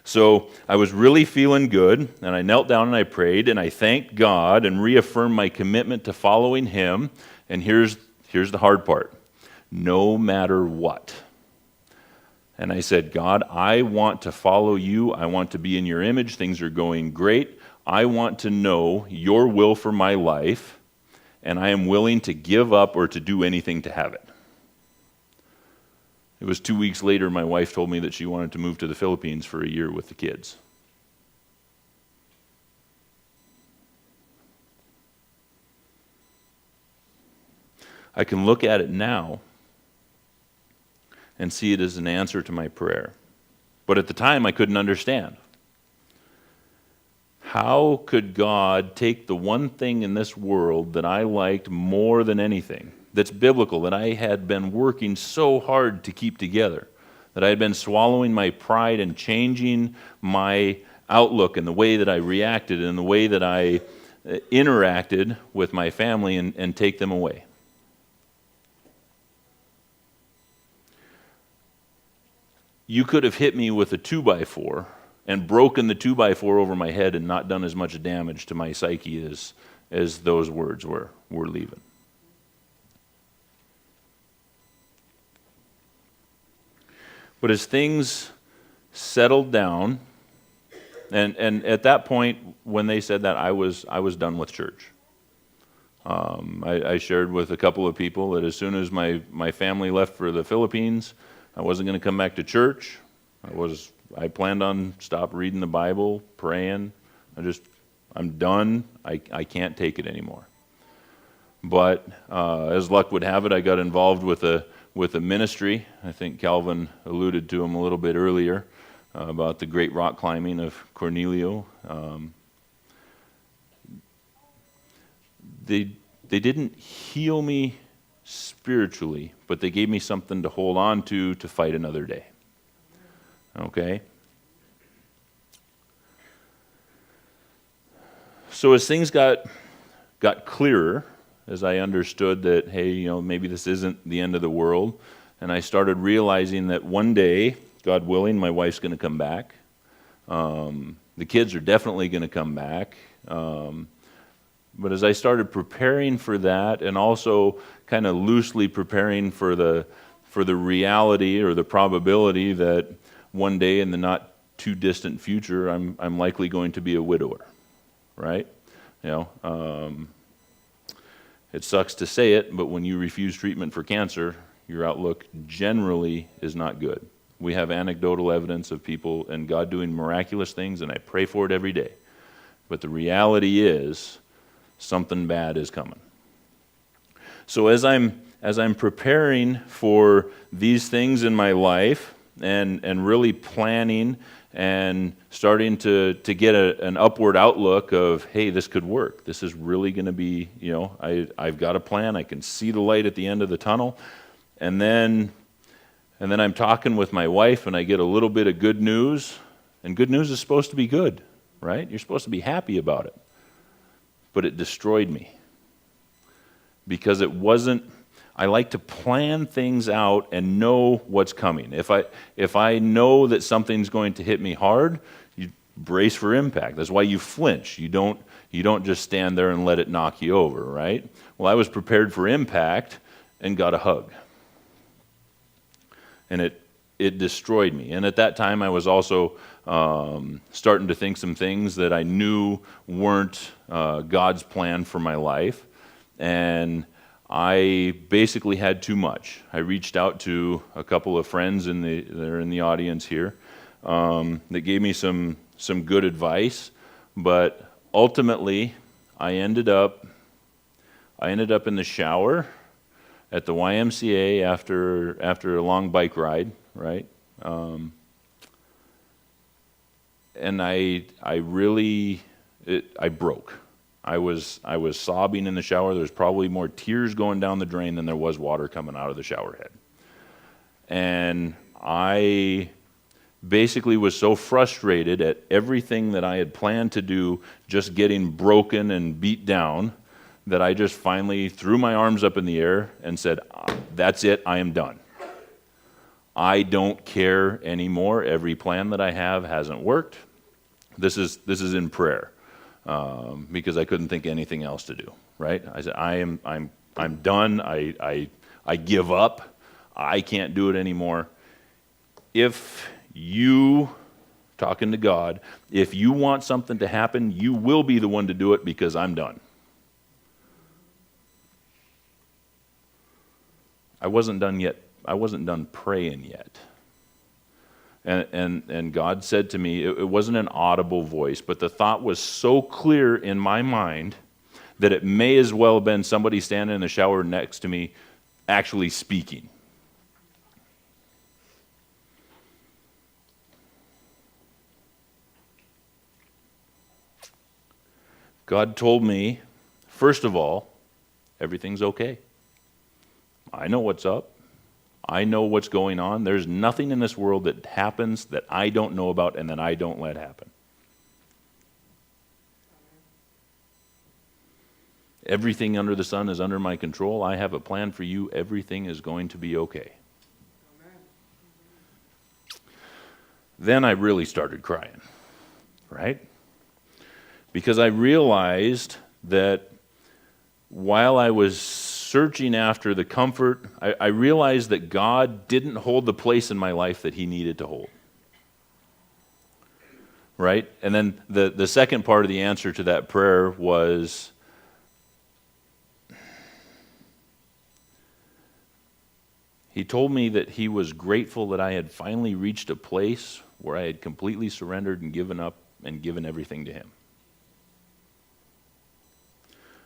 So I was really feeling good, and I knelt down and I prayed, and I thanked God and reaffirmed my commitment to following Him. And here's the hard part. No matter what. And I said, God, I want to follow you. I want to be in your image. Things are going great. I want to know your will for my life, and I am willing to give up or to do anything to have it. It was 2 weeks later, my wife told me that she wanted to move to the Philippines for a year with the kids. I can look at it now and see it as an answer to my prayer. But at the time, I couldn't understand. How could God take the one thing in this world that I liked more than anything, that's biblical, that I had been working so hard to keep together, that I had been swallowing my pride and changing my outlook and the way that I reacted and the way that I interacted with my family and take them away? You could have hit me with a 2x4 and broken the 2x4 over my head and not done as much damage to my psyche as those words were leaving. But as things settled down, and at that point when they said that, I was done with church. I shared with a couple of people that as soon as my family left for the Philippines, I wasn't going to come back to church. I planned on stop reading the Bible, praying. I'm done. I can't take it anymore. But as luck would have it, I got involved with a ministry. I think Calvin alluded to him a little bit earlier about the great rock climbing of Cornelio. They didn't heal me spiritually, but they gave me something to hold on to fight another day. Okay? So as things got clearer, as I understood that, hey, maybe this isn't the end of the world, and I started realizing that one day, God willing, my wife's going to come back. The kids are definitely going to come back. But as I started preparing for that, and also kind of loosely preparing for the reality or the probability that one day in the not too distant future, I'm likely going to be a widower, right? It sucks to say it, but when you refuse treatment for cancer, your outlook generally is not good. We have anecdotal evidence of people and God doing miraculous things, and I pray for it every day. But the reality is, something bad is coming. So as I'm preparing for these things in my life and really planning and starting to get an upward outlook of, hey, this could work. This is really going to be, I've got a plan. I can see the light at the end of the tunnel. And then I'm talking with my wife and I get a little bit of good news. And good news is supposed to be good, right? You're supposed to be happy about it. But it destroyed me because it wasn't. I like to plan things out and know what's coming. If I know that something's going to hit me hard, you brace for impact. That's why you flinch. You don't just stand there and let it knock you over, right? Well, I was prepared for impact and got a hug, and it destroyed me. And at that time, I was also starting to think some things that I knew weren't God's plan for my life, and I basically had too much. I reached out to a couple of friends that are in the audience here that gave me some good advice, but ultimately I ended up in the shower at the YMCA after a long bike ride, right? And I broke. I was sobbing in the shower. There's probably more tears going down the drain than there was water coming out of the shower head. And I basically was so frustrated at everything that I had planned to do, just getting broken and beat down, that I just finally threw my arms up in the air and said, that's it, I am done. I don't care anymore. Every plan that I have hasn't worked. This is in prayer, because I couldn't think of anything else to do. Right? I said, I'm done. I give up. I can't do it anymore. If you, talking to God, if you want something to happen, you will be the one to do it because I'm done. I wasn't done yet. I wasn't done praying yet. And God said to me, it wasn't an audible voice, but the thought was so clear in my mind that it may as well have been somebody standing in the shower next to me actually speaking. God told me, first of all, everything's okay. I know what's up. I know what's going on. There's nothing in this world that happens that I don't know about and that I don't let happen. Everything under the sun is under my control. I have a plan for you. Everything is going to be okay. Then I really started crying, right? Because I realized that while I was searching after the comfort, I realized that God didn't hold the place in my life that he needed to hold. Right? And then the second part of the answer to that prayer was, he told me that he was grateful that I had finally reached a place where I had completely surrendered and given up and given everything to him.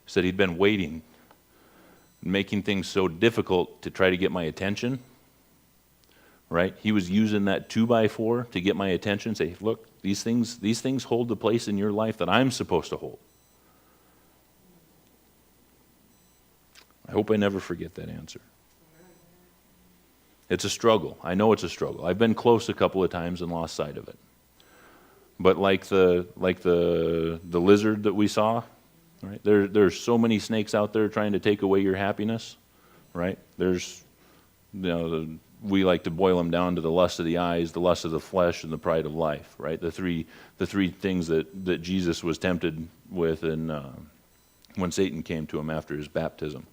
He said he'd been waiting, making things so difficult to try to get my attention, right? He was using that 2x4 to get my attention, say, look, these things hold the place in your life that I'm supposed to hold. I hope I never forget that answer. It's a struggle. I know it's a struggle. I've been close a couple of times and lost sight of it. But like the lizard that we saw, right? There's so many snakes out there trying to take away your happiness, right? There's, we like to boil them down to the lust of the eyes, the lust of the flesh, and the pride of life, right? The three things that Jesus was tempted with when Satan came to him after his baptism.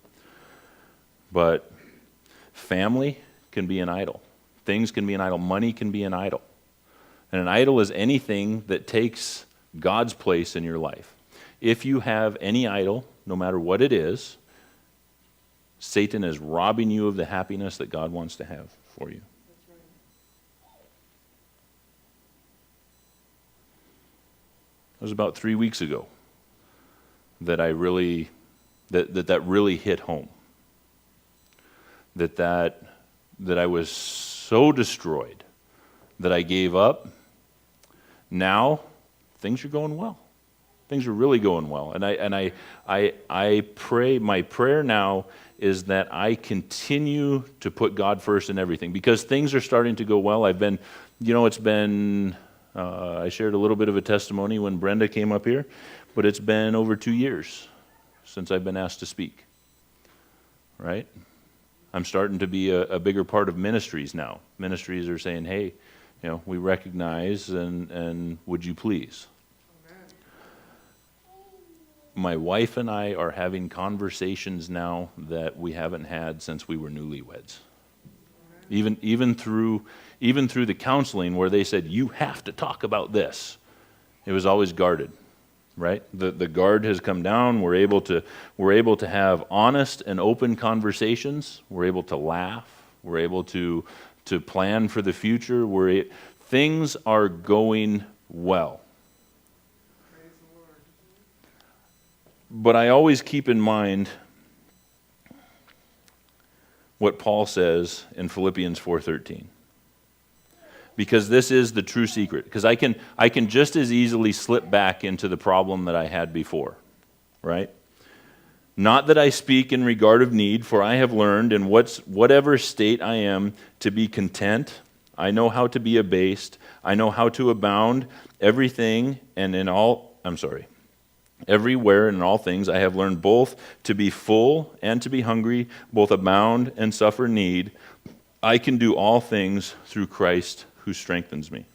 But family can be an idol. Things can be an idol. Money can be an idol. And an idol is anything that takes God's place in your life. If you have any idol, no matter what it is, Satan is robbing you of the happiness that God wants to have for you. It was about 3 weeks ago that that really hit home. That I was so destroyed that I gave up. Now things are going well. Things are really going well. And I pray, my prayer now is that I continue to put God first in everything, because things are starting to go well. I've been, I shared a little bit of a testimony when Brenda came up here, but it's been over 2 years since I've been asked to speak, right? I'm starting to be a bigger part of ministries now. Ministries are saying, hey, we recognize and would you please? Amen. My wife and I are having conversations now that we haven't had since we were newlyweds. Even through the counseling where they said, you have to talk about this. It was always guarded. Right? The guard has come down. We're able to have honest and open conversations. We're able to laugh. We're able to plan for the future. Things are going well. Praise the Lord. But I always keep in mind what Paul says in Philippians 4:13. Because this is the true secret. Because I can just as easily slip back into the problem that I had before, right? Not that I speak in regard of need, for I have learned in whatever state I am to be content. I know how to be abased. I know how to abound. Everywhere and in all things I have learned both to be full and to be hungry, both abound and suffer need. I can do all things through Christ who strengthens me.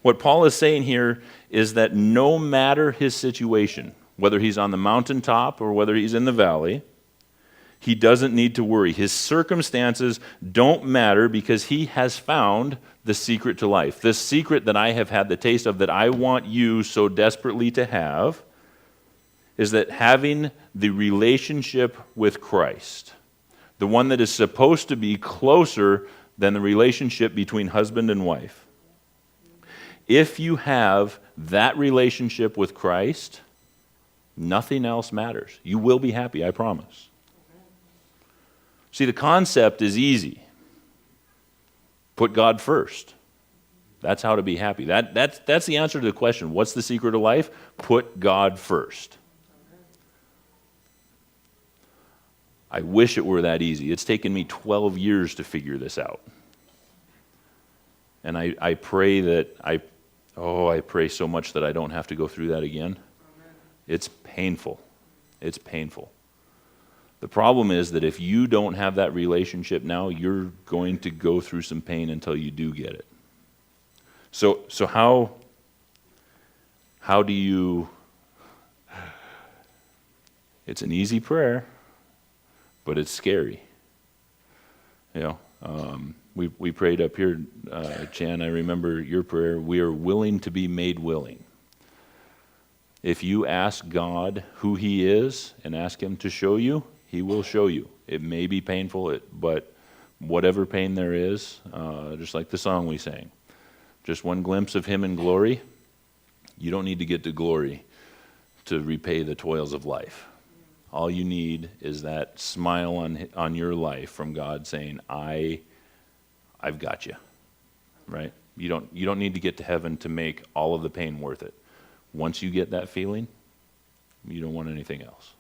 What Paul is saying here is that no matter his situation, whether he's on the mountaintop or whether he's in the valley, he doesn't need to worry. His circumstances don't matter because he has found the secret to life. This secret that I have had the taste of, that I want you so desperately to have, is that having the relationship with Christ, the one that is supposed to be closer than the relationship between husband and wife, if you have that relationship with Christ, nothing else matters. You will be happy, I promise. See, the concept is easy. Put God first. That's how to be happy. That's the answer to the question. What's the secret of life? Put God first. I wish it were that easy. It's taken me 12 years to figure this out. And I pray that I pray so much that I don't have to go through that again. It's painful. It's painful. The problem is that if you don't have that relationship now, you're going to go through some pain until you do get it. So how do you... It's an easy prayer, but it's scary. You know, we prayed up here, Chan, I remember your prayer, we are willing to be made willing. If you ask God who he is and ask him to show you, he will show you. It may be painful, but whatever pain there is, just like the song we sang, just one glimpse of him in glory, you don't need to get to glory to repay the toils of life. All you need is that smile on your life from God saying, I've got you, right? You don't need to get to heaven to make all of the pain worth it. Once you get that feeling, you don't want anything else.